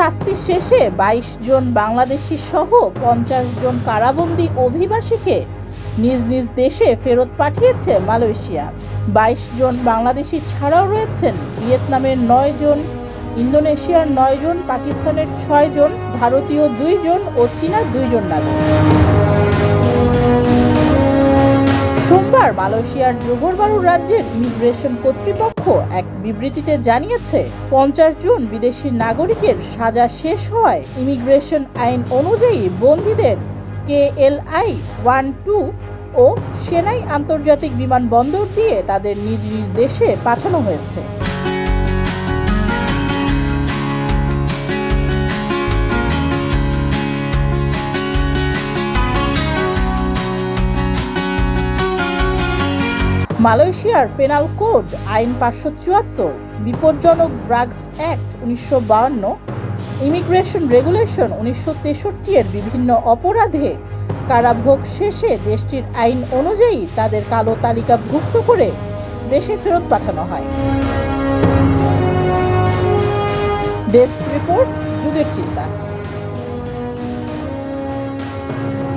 শাস্তি শেষে 22 জন বাংলাদেশি সহ 50 জন কারাবন্দী অভিবাসীকে নিজ নিজ দেশে ফেরত পাঠিয়েছে মালয়েশিয়া। 22 জন বাংলাদেশি ছাড়াও রয়েছেন ভিয়েতনামের 9 জন, ইন্দোনেশিয়ার 9 জন, পাকিস্তানের 6 জন, ভারতীয় 2 জন ও চীনার 2 জন নাগরিক। সোমবার মালয়েশিয়ার জোহর বারু রাজ্যের ইমিগ্রেশন কর্তৃপক্ষ এক বিবৃতিতে জানিয়েছে, 50 জন বিদেশি নাগরিকের সাজা শেষ হওয়ায় ইমিগ্রেশন আইন অনুযায়ী বন্দীদের KLI 12 ও সেনাই আন্তর্জাতিক বিমানবন্দর দিয়ে তাদের নিজ নিজ দেশে পাঠানো হয়েছে। মালয়েশিয়ার পেনাল কোড আইন 574, বিপজ্জনক ড্রাগস অ্যাক্ট 1952, ইমিগ্রেশন রেগুলেশন 1963 এর বিভিন্ন অপরাধে কারাভোগ শেষে দেশটির আইন অনুযায়ী তাদের কালো তালিকাভুক্ত করে দেশে ফেরত পাঠানো হয়। ডেস্ক রিপোর্ট, যুগের চিন্তা।